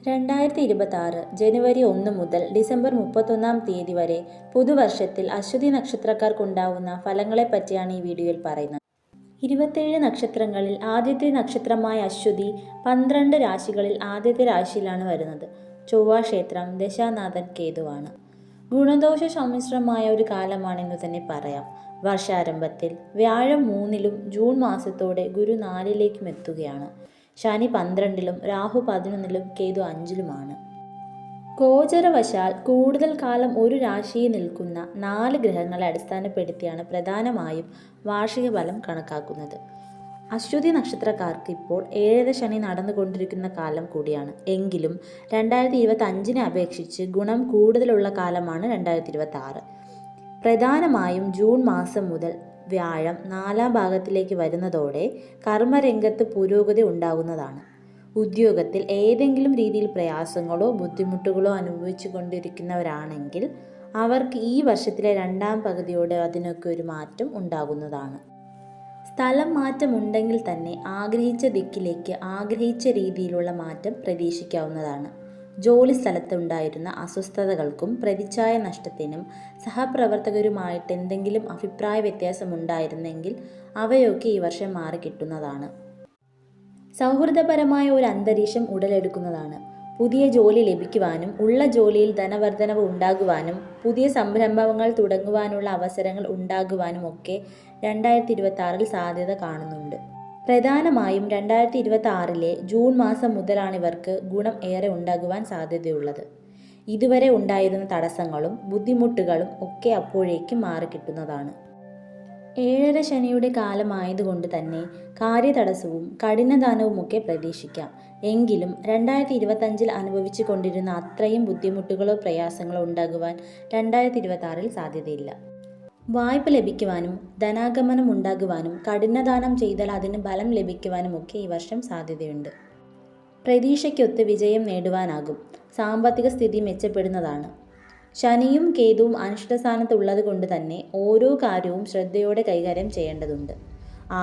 2026 ജനുവരി 1 മുതൽ ഡിസംബർ 31 വരെ പുതുവർഷത്തിൽ അശ്വതി നക്ഷത്രക്കാർക്കുണ്ടാവുന്ന ഫലങ്ങളെപ്പറ്റിയാണ് ഈ വീഡിയോയിൽ പറയുന്നത്. 27 നക്ഷത്രങ്ങളിൽ ആദ്യത്തെ നക്ഷത്രമായ അശ്വതി 12 രാശികളിൽ ആദ്യത്തെ രാശിയിലാണ് വരുന്നത്. ചൊവ്വാക്ഷേത്രം ദശാനാഥൻ കേതുവാണ്. ഗുണദോഷ സമ്മിശ്രമായ ഒരു കാലമാണെന്ന് തന്നെ പറയാം. വർഷാരംഭത്തിൽ വ്യാഴം 3-ലും ജൂൺ മാസത്തോടെ ഗുരു 4-ലേക്കും എത്തുകയാണ്. ശനി 12-ലും രാഹു 11-ലും കേതു 5-ലുമാണ്. ഗോചരവശാൽ കൂടുതൽ കാലം ഒരു രാശിയിൽ നിൽക്കുന്ന 4 ഗ്രഹങ്ങളെ അടിസ്ഥാനപ്പെടുത്തിയാണ് പ്രധാനമായും വാർഷിക ഫലം കണക്കാക്കുന്നത്. അശ്വതി നക്ഷത്രക്കാർക്ക് ഇപ്പോൾ 7 ശനി നടന്നുകൊണ്ടിരിക്കുന്ന കാലം കൂടിയാണ്. എങ്കിലും 2025 അപേക്ഷിച്ച് ഗുണം കൂടുതലുള്ള കാലമാണ് 2026. പ്രധാനമായും ജൂൺ മാസം മുതൽ വ്യാഴം 4-ാം ഭാഗത്തിലേക്ക് വരുന്നതോടെ കർമ്മരംഗത്ത് പുരോഗതി ഉണ്ടാകുന്നതാണ്. ഉദ്യോഗത്തിൽ ഏതെങ്കിലും രീതിയിൽ പ്രയാസങ്ങളോ ബുദ്ധിമുട്ടുകളോ അനുഭവിച്ചു കൊണ്ടിരിക്കുന്നവരാണെങ്കിൽ അവർക്ക് ഈ വർഷത്തിലെ 2-ാം പകുതിയോടെ അതിനൊക്കെ ഒരു മാറ്റം ഉണ്ടാകുന്നതാണ്. സ്ഥലം മാറ്റമുണ്ടെങ്കിൽ തന്നെ ആഗ്രഹിച്ച ദിക്കിലേക്ക് ആഗ്രഹിച്ച രീതിയിലുള്ള മാറ്റം പ്രതീക്ഷിക്കാവുന്നതാണ്. ജോലി സ്ഥലത്തുണ്ടായിരുന്ന അസ്വസ്ഥതകൾക്കും പ്രതിച്ഛായ നഷ്ടത്തിനും സഹപ്രവർത്തകരുമായിട്ട് എന്തെങ്കിലും അഭിപ്രായ വ്യത്യാസമുണ്ടായിരുന്നെങ്കിൽ അവയൊക്കെ ഈ വർഷം മാറിക്കിട്ടുന്നതാണ്. സൗഹൃദപരമായ ഒരു അന്തരീക്ഷം ഉടലെടുക്കുന്നതാണ്. പുതിയ ജോലി ലഭിക്കുവാനും ഉള്ള ജോലിയിൽ ധനവർദ്ധനവ് ഉണ്ടാകുവാനും പുതിയ സംരംഭങ്ങൾ തുടങ്ങുവാനുള്ള അവസരങ്ങൾ ഉണ്ടാകുവാനും ഒക്കെ 2026 സാധ്യത കാണുന്നുണ്ട്. പ്രധാനമായും 2026 ജൂൺ മാസം മുതലാണ് ഇവർക്ക് ഗുണം ഏറെ ഉണ്ടാകുവാൻ സാധ്യതയുള്ളത്. ഇതുവരെ ഉണ്ടായിരുന്ന തടസ്സങ്ങളും ബുദ്ധിമുട്ടുകളും ഒക്കെ അപ്പോഴേക്കും മാറിക്കിട്ടുന്നതാണ്. 7 ശനിയുടെ കാലമായതുകൊണ്ട് തന്നെ കാര്യതടസ്സവും കഠിനദാനവുമൊക്കെ പ്രതീക്ഷിക്കാം. എങ്കിലും 2025 അനുഭവിച്ചു കൊണ്ടിരുന്ന അത്രയും ബുദ്ധിമുട്ടുകളോ പ്രയാസങ്ങളോ ഉണ്ടാകുവാൻ 2026 സാധ്യതയില്ല. വായ്പ ലഭിക്കുവാനും ധനാഗമനം ഉണ്ടാകുവാനും കഠിനദാനം ചെയ്താൽ അതിന് ഫലം ലഭിക്കുവാനുമൊക്കെ ഈ വർഷം സാധ്യതയുണ്ട്. പ്രതീക്ഷയ്ക്കൊത്ത് വിജയം നേടുവാനാകും. സാമ്പത്തിക സ്ഥിതി മെച്ചപ്പെടുന്നതാണ്. ശനിയും കേതുവും അനിഷ്ടസ്ഥാനത്തുള്ളത് കൊണ്ട് തന്നെ ഓരോ കാര്യവും ശ്രദ്ധയോടെ കൈകാര്യം ചെയ്യേണ്ടതുണ്ട്.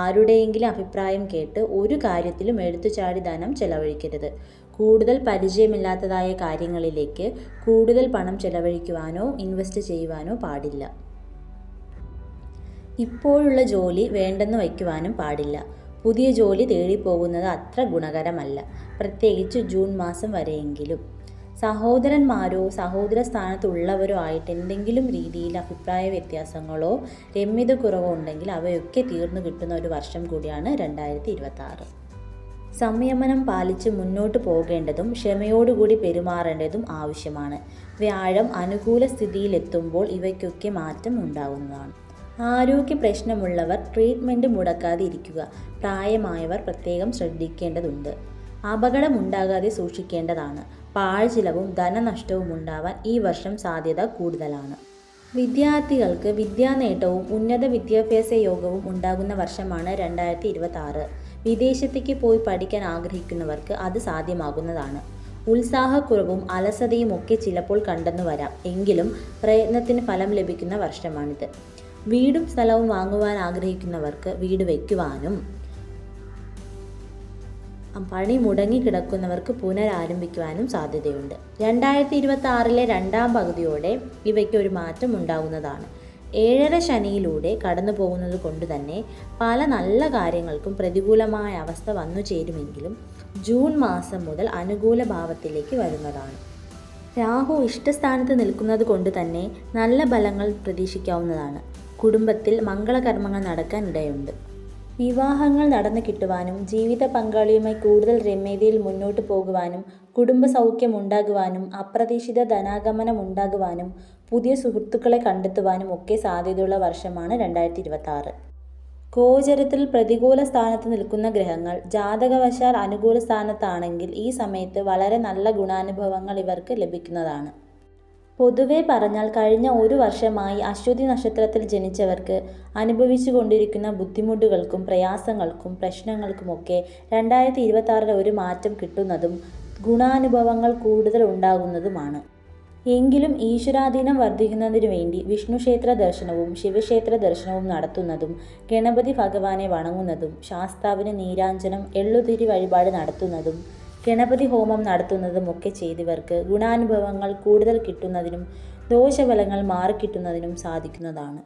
ആരുടെയെങ്കിലും അഭിപ്രായം കേട്ട് ഒരു കാര്യത്തിലും എടുത്തുചാടി ധനം ചെലവഴിക്കരുത്. കൂടുതൽ പരിചയമില്ലാത്തതായ കാര്യങ്ങളിലേക്ക് കൂടുതൽ പണം ചെലവഴിക്കുവാനോ ഇൻവെസ്റ്റ് ചെയ്യുവാനോ പാടില്ല. ഇപ്പോഴുള്ള ജോലി വേണ്ടെന്ന് വയ്ക്കുവാനും പാടില്ല. പുതിയ ജോലി തേടിപ്പോകുന്നത് അത്ര ഗുണകരമല്ല, പ്രത്യേകിച്ച് ജൂൺ മാസം വരെയെങ്കിലും. സഹോദരന്മാരോ സഹോദര സ്ഥാനത്തുള്ളവരോ ആയിട്ട് എന്തെങ്കിലും രീതിയിൽ അഭിപ്രായ വ്യത്യാസങ്ങളോ രമ്യതക്കുറവോ ഉണ്ടെങ്കിൽ അവയൊക്കെ തീർന്നു കിട്ടുന്ന ഒരു വർഷം കൂടിയാണ് 2026. സംയമനം പാലിച്ച് മുന്നോട്ട് പോകേണ്ടതും ക്ഷമയോടുകൂടി പെരുമാറേണ്ടതും ആവശ്യമാണ്. വ്യാഴം അനുകൂല സ്ഥിതിയിലെത്തുമ്പോൾ ഇവയ്ക്കൊക്കെ മാറ്റം ഉണ്ടാകുന്നതാണ്. ആരോഗ്യ പ്രശ്നമുള്ളവർ ട്രീറ്റ്മെൻറ്റ് മുടക്കാതെ ഇരിക്കുക. പ്രായമായവർ പ്രത്യേകം ശ്രദ്ധിക്കേണ്ടതുണ്ട്. അപകടമുണ്ടാകാതെ സൂക്ഷിക്കേണ്ടതാണ്. പാഴ്ചിലവും ധനനഷ്ടവും ഉണ്ടാവാൻ ഈ വർഷം സാധ്യത കൂടുതലാണ്. വിദ്യാർത്ഥികൾക്ക് വിദ്യാനേട്ടവും ഉന്നത വിദ്യാഭ്യാസ യോഗവും ഉണ്ടാകുന്ന വർഷമാണ് 2026. വിദേശത്തേക്ക് പോയി പഠിക്കാൻ ആഗ്രഹിക്കുന്നവർക്ക് അത് സാധ്യമാകുന്നതാണ്. ഉത്സാഹക്കുറവും അലസതയും ഒക്കെ ചിലപ്പോൾ കണ്ടെന്നു വരാം. എങ്കിലും പ്രയത്നത്തിന് ഫലം ലഭിക്കുന്ന വർഷമാണിത്. വീടും സ്ഥലവും വാങ്ങുവാൻ ആഗ്രഹിക്കുന്നവർക്ക് വീട് വയ്ക്കുവാനും പണി മുടങ്ങിക്കിടക്കുന്നവർക്ക് പുനരാരംഭിക്കുവാനും സാധ്യതയുണ്ട്. 2026 2-ാം പകുതിയോടെ ഇവയ്ക്ക് ഒരു മാറ്റം ഉണ്ടാകുന്നതാണ്. 7 ശനിയിലൂടെ കടന്നു പോകുന്നത് കൊണ്ട് തന്നെ പല നല്ല കാര്യങ്ങൾക്കും പ്രതികൂലമായ അവസ്ഥ വന്നു ചേരുമെങ്കിലും ജൂൺ മാസം മുതൽ അനുകൂല ഭാവത്തിലേക്ക് വരുന്നതാണ്. രാഹു ഇഷ്ടസ്ഥാനത്ത് നിൽക്കുന്നത് കൊണ്ട് തന്നെ നല്ല ഫലങ്ങൾ പ്രതീക്ഷിക്കാവുന്നതാണ്. കുടുംബത്തിൽ മംഗളകർമ്മങ്ങൾ നടക്കാൻ ഇടയുണ്ട്. വിവാഹങ്ങൾ നടന്നു കിട്ടുവാനും ജീവിത പങ്കാളിയുമായി കൂടുതൽ രമ്യതയിൽ മുന്നോട്ട് പോകുവാനും കുടുംബ സൗഖ്യം ഉണ്ടാകുവാനും അപ്രതീക്ഷിത ധനാഗമനം ഉണ്ടാകുവാനും പുതിയ സുഹൃത്തുക്കളെ കണ്ടെത്തുവാനും ഒക്കെ സാധ്യതയുള്ള വർഷമാണ് 2026. ഗോചരത്തിൽ പ്രതികൂല സ്ഥാനത്ത് നിൽക്കുന്ന ഗ്രഹങ്ങൾ ജാതകവശാൽ അനുകൂല സ്ഥാനത്താണെങ്കിൽ ഈ സമയത്ത് വളരെ നല്ല ഗുണാനുഭവങ്ങൾ ഇവർക്ക് ലഭിക്കുന്നതാണ്. പൊതുവെ പറഞ്ഞാൽ കഴിഞ്ഞ ഒരു വർഷമായി അശ്വതി നക്ഷത്രത്തിൽ ജനിച്ചവർക്ക് അനുഭവിച്ചു കൊണ്ടിരിക്കുന്ന ബുദ്ധിമുട്ടുകൾക്കും പ്രയാസങ്ങൾക്കും പ്രശ്നങ്ങൾക്കുമൊക്കെ 2026 ഒരു മാറ്റം കിട്ടുന്നതും ഗുണാനുഭവങ്ങൾ കൂടുതൽ ഉണ്ടാകുന്നതുമാണ്. എങ്കിലും ഈശ്വരാധീനം വർദ്ധിക്കുന്നതിനു വേണ്ടി വിഷ്ണുക്ഷേത്ര ദർശനവും ശിവക്ഷേത്ര ദർശനവും നടത്തുന്നതും ഗണപതി ഭഗവാനെ വണങ്ങുന്നതും ശാസ്താവിന് നീരാഞ്ജനം എള്ളുതിരി വഴിപാട് നടത്തുന്നതും ഗണപതി ഹോമം നടത്തുന്നതുമൊക്കെ ചെയ്തവർക്ക് ഗുണാനുഭവങ്ങൾ കൂടുതൽ കിട്ടുന്നതിനും ദോഷഫലങ്ങൾ മാറിക്കിട്ടുന്നതിനും സാധിക്കുന്നതാണ്.